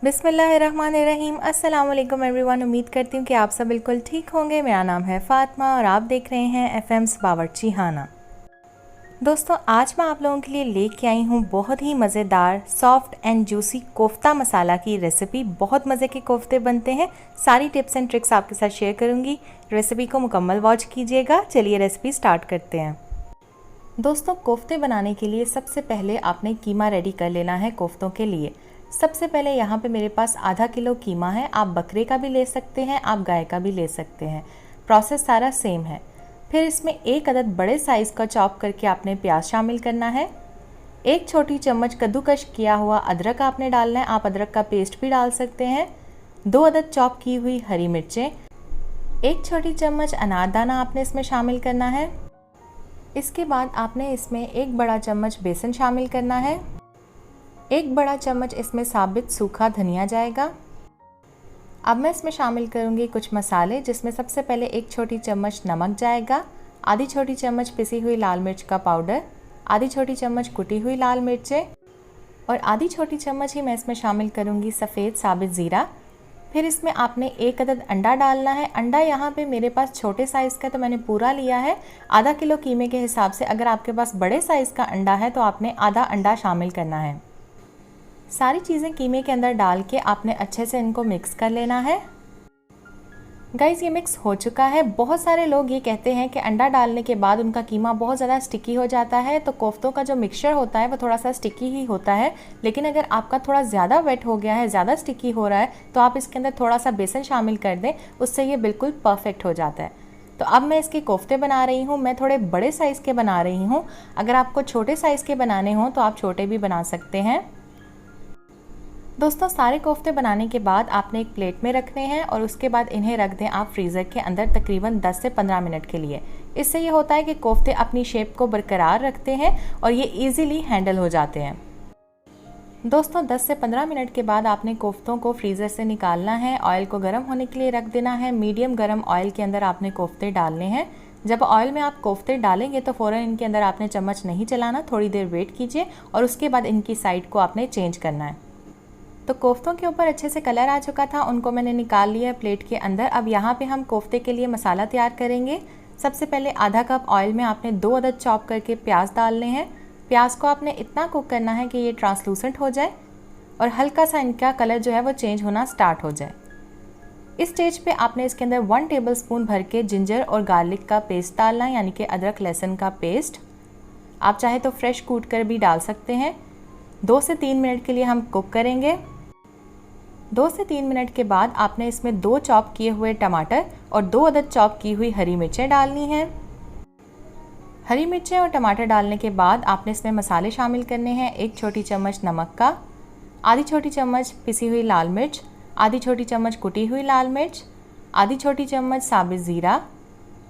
बिस्मिल्लाहिर्रहमानिर्रहीम। अस्सलाम वालेकुम एवरीवन। उम्मीद करती हूँ कि आप सब बिल्कुल ठीक होंगे। मेरा नाम है फ़ातिमा और आप देख रहे हैं एफएम्स बावर्ची खाना। दोस्तों, आज मैं आप लोगों के लिए लेके आई हूँ बहुत ही मज़ेदार सॉफ्ट एंड जूसी कोफ्ता मसाला की रेसिपी। बहुत मज़े के कोफ्ते बनते हैं। सारी टिप्स एंड ट्रिक्स आपके साथ शेयर करूँगी। रेसिपी को मुकम्मल वॉच कीजिएगा। चलिए रेसिपी स्टार्ट करते हैं। दोस्तों, कोफ्ते बनाने के लिए सबसे पहले आपने कीमा रेडी कर लेना है। कोफ्तों के लिए सबसे पहले यहाँ पे मेरे पास आधा किलो कीमा है। आप बकरे का भी ले सकते हैं, आप गाय का भी ले सकते हैं। प्रोसेस सारा सेम है। फिर इसमें एक अदद बड़े साइज़ का चॉप करके आपने प्याज शामिल करना है। एक छोटी चम्मच कद्दूकश किया हुआ अदरक आपने डालना है। आप अदरक का पेस्ट भी डाल सकते हैं। 2 अदद चॉप की हुई हरी मिर्चें। एक छोटी चम्मच अनारदाना आपने इसमें शामिल करना है। इसके बाद आपने इसमें एक बड़ा चम्मच बेसन शामिल करना है। एक बड़ा चम्मच इसमें साबित सूखा धनिया जाएगा। अब मैं इसमें शामिल करूंगी कुछ मसाले, जिसमें सबसे पहले एक छोटी चम्मच नमक जाएगा, आधी छोटी चम्मच पिसी हुई लाल मिर्च का पाउडर, आधी छोटी चम्मच कुटी हुई लाल मिर्चें और आधी छोटी चम्मच ही मैं इसमें शामिल करूंगी सफ़ेद साबित ज़ीरा। फिर इसमें आपने एक अदद अंडा डालना है। अंडा यहाँ पे मेरे पास छोटे साइज़ का तो मैंने पूरा लिया है। आधा किलो कीमे के हिसाब से अगर आपके पास बड़े साइज़ का अंडा है तो आपने आधा अंडा शामिल करना है। सारी चीज़ें कीमे के अंदर डाल के आपने अच्छे से इनको मिक्स कर लेना है। गाइज़, ये मिक्स हो चुका है। बहुत सारे लोग ये कहते हैं कि अंडा डालने के बाद उनका कीमा बहुत ज़्यादा स्टिकी हो जाता है, तो कोफ्तों का जो मिक्सचर होता है वो थोड़ा सा स्टिकी ही होता है। लेकिन अगर आपका थोड़ा ज़्यादा वेट हो गया है, ज़्यादा स्टिकी हो रहा है, तो आप इसके अंदर थोड़ा सा बेसन शामिल कर दें, उससे ये बिल्कुल परफेक्ट हो जाता है। तो अब मैं इसके कोफ्ते बना रही हूँ। मैं थोड़े बड़े साइज़ के बना रही हूँ। अगर आपको छोटे साइज़ के बनाने हों तो आप छोटे भी बना सकते हैं। दोस्तों, सारे कोफ्ते बनाने के बाद आपने एक प्लेट में रखने हैं और उसके बाद इन्हें रख दें आप फ्रीज़र के अंदर तकरीबन 10 से 15 मिनट के लिए। इससे ये होता है कि कोफ्ते अपनी शेप को बरकरार रखते हैं और ये इजीली हैंडल हो जाते हैं। दोस्तों, 10 से 15 मिनट के बाद आपने कोफ्तों को फ्रीज़र से निकालना है। ऑयल को गर्म होने के लिए रख देना है। मीडियम गर्म ऑयल के अंदर आपने कोफ्ते डालने हैं। जब ऑयल में आप कोफ्ते डालेंगे तो फ़ौरन इनके अंदर आपने चम्मच नहीं चलाना, थोड़ी देर वेट कीजिए और उसके बाद इनकी साइड को आपने चेंज करना है। तो कोफ्तों के ऊपर अच्छे से कलर आ चुका था, उनको मैंने निकाल लिया प्लेट के अंदर। अब यहाँ पे हम कोफ्ते के लिए मसाला तैयार करेंगे। सबसे पहले आधा कप ऑयल में आपने 2 अदद चॉप करके प्याज डालने हैं। प्याज को आपने इतना कुक करना है कि ये ट्रांसलूसेंट हो जाए और हल्का सा इनका कलर जो है वो चेंज होना स्टार्ट हो जाए। इस स्टेज पे आपने इसके अंदर 1 टेबलस्पून भर के जिंजर और गार्लिक का पेस्ट डालना है, यानी कि अदरक लहसुन का पेस्ट। आप चाहे तो फ्रेश कूट कर भी डाल सकते हैं। 2 से 3 मिनट के लिए हम कुक करेंगे। 2 से 3 मिनट के बाद आपने इसमें 2 चॉप किए हुए टमाटर और 2 अदद चॉप की हुई हरी मिर्चें डालनी हैं। हरी मिर्चें और टमाटर डालने के बाद आपने इसमें मसाले शामिल करने हैं। 1 छोटी चम्मच नमक का, आधी छोटी चम्मच पिसी हुई लाल मिर्च, आधी छोटी चम्मच कुटी हुई लाल मिर्च, आधी छोटी चम्मच साबित ज़ीरा,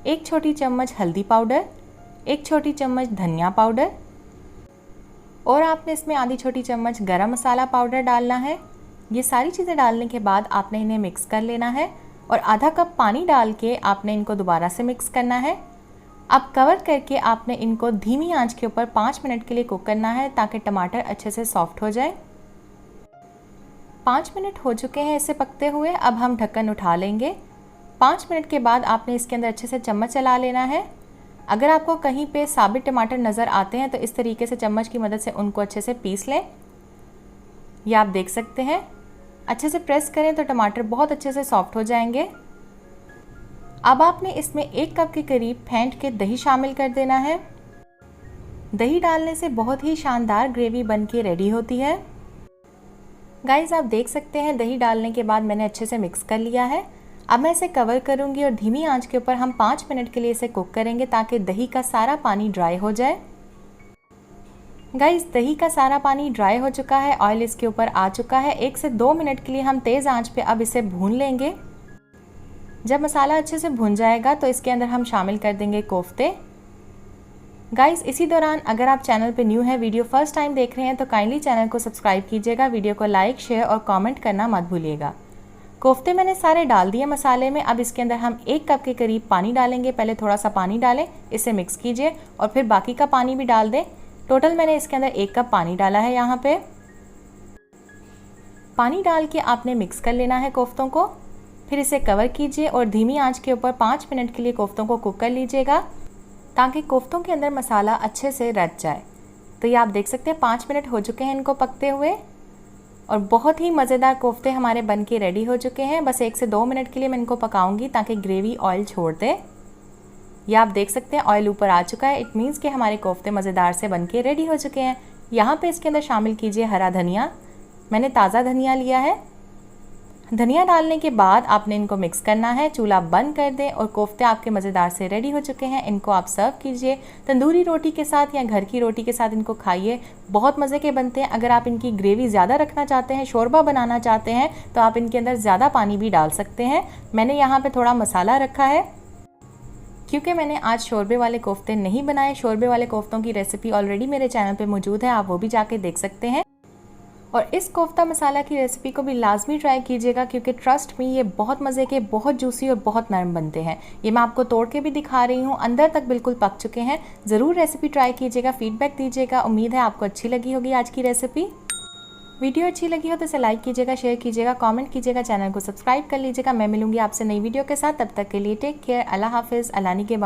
1 छोटी चम्मच हल्दी पाउडर, 1 छोटी चम्मच धनिया पाउडर और आपने इसमें आधी छोटी चम्मच गरम मसाला पाउडर डालना है। ये सारी चीज़ें डालने के बाद आपने इन्हें मिक्स कर लेना है और आधा कप पानी डाल के आपने इनको दोबारा से मिक्स करना है। अब कवर करके आपने इनको धीमी आंच के ऊपर 5 मिनट के लिए कुक करना है ताकि टमाटर अच्छे से सॉफ्ट हो जाए। 5 मिनट हो चुके हैं इसे पकते हुए। अब हम ढक्कन उठा लेंगे। 5 मिनट के बाद आपने इसके अंदर अच्छे से चम्मच चला लेना है। अगर आपको कहीं पे साबित टमाटर नज़र आते हैं तो इस तरीके से चम्मच की मदद से उनको अच्छे से पीस लें। ये आप देख सकते हैं। अच्छे से प्रेस करें तो टमाटर बहुत अच्छे से सॉफ्ट हो जाएंगे। अब आपने इसमें 1 कप के करीब फेंट के दही शामिल कर देना है। दही डालने से बहुत ही शानदार ग्रेवी बन के रेडी होती है। गाइस, आप देख सकते हैं दही डालने के बाद मैंने अच्छे से मिक्स कर लिया है। अब मैं इसे कवर करूंगी और धीमी आंच के ऊपर हम 5 मिनट के लिए इसे कुक करेंगे ताकि दही का सारा पानी ड्राई हो जाए। गाइस, दही का सारा पानी ड्राई हो चुका है, ऑयल इसके ऊपर आ चुका है। 1 से 2 मिनट के लिए हम तेज़ आंच पे अब इसे भून लेंगे। जब मसाला अच्छे से भुन जाएगा तो इसके अंदर हम शामिल कर देंगे कोफ्ते। गाइस, इसी दौरान अगर आप चैनल पे न्यू है, वीडियो फर्स्ट टाइम देख रहे हैं तो काइंडली चैनल को सब्सक्राइब कीजिएगा। वीडियो को लाइक, शेयर और कॉमेंट करना मत भूलिएगा। कोफ्ते मैंने सारे डाल दिए मसाले में। अब इसके अंदर हम 1 कप के करीब पानी डालेंगे। पहले थोड़ा सा पानी डालें, इसे मिक्स कीजिए और फिर बाकी का पानी भी डाल दें। टोटल मैंने इसके अंदर 1 कप पानी डाला है। यहाँ पे पानी डाल के आपने मिक्स कर लेना है कोफ्तों को। फिर इसे कवर कीजिए और धीमी आंच के ऊपर 5 मिनट के लिए कोफ्तों को कुक कर लीजिएगा ताकि कोफ्तों के अंदर मसाला अच्छे से रच जाए। तो ये आप देख सकते हैं 5 मिनट हो चुके हैं इनको पकते हुए और बहुत ही मज़ेदार कोफ्ते हमारे बन के रेडी हो चुके हैं। बस 1 से 2 मिनट के लिए मैं इनको पकाऊंगी ताकि ग्रेवी ऑयल छोड़ दे। ये आप देख सकते हैं ऑयल ऊपर आ चुका है। इट मीन्स कि हमारे कोफ्ते मज़ेदार से बन के रेडी हो चुके हैं। यहाँ पे इसके अंदर शामिल कीजिए हरा धनिया। मैंने ताज़ा धनिया लिया है। धनिया डालने के बाद आपने इनको मिक्स करना है। चूल्हा बंद कर दें और कोफ्ते आपके मज़ेदार से रेडी हो चुके हैं। इनको आप सर्व कीजिए तंदूरी रोटी के साथ या घर की रोटी के साथ इनको खाइए। बहुत मज़े के बनते हैं। अगर आप इनकी ग्रेवी ज़्यादा रखना चाहते हैं, शोरबा बनाना चाहते हैं, तो आप इनके अंदर ज़्यादा पानी भी डाल सकते हैं। मैंने यहाँ पर थोड़ा मसाला रखा है क्योंकि मैंने आज शोरबे वाले कोफ्ते नहीं बनाए। शोरबे वाले कोफ्तों की रेसिपी ऑलरेडी मेरे चैनल पे मौजूद है, आप वो भी जाके देख सकते हैं। और इस कोफ्ता मसाला की रेसिपी को भी लाजमी ट्राई कीजिएगा क्योंकि ट्रस्ट मी ये बहुत मज़े के, बहुत जूसी और बहुत नरम बनते हैं। ये मैं आपको तोड़ के भी दिखा रही हूँ, अंदर तक बिल्कुल पक चुके हैं। ज़रूर रेसिपी ट्राई कीजिएगा, फीडबैक दीजिएगा। उम्मीद है आपको अच्छी लगी होगी आज की रेसिपी। वीडियो अच्छी लगी हो तो इसे लाइक कीजिएगा, शेयर कीजिएगा, कमेंट कीजिएगा, चैनल को सब्सक्राइब कर लीजिएगा। मैं मिलूंगी आपसे नई वीडियो के साथ। तब तक के लिए टेक केयर। अल्लाह हाफिज़। अल्लाह निगहबान।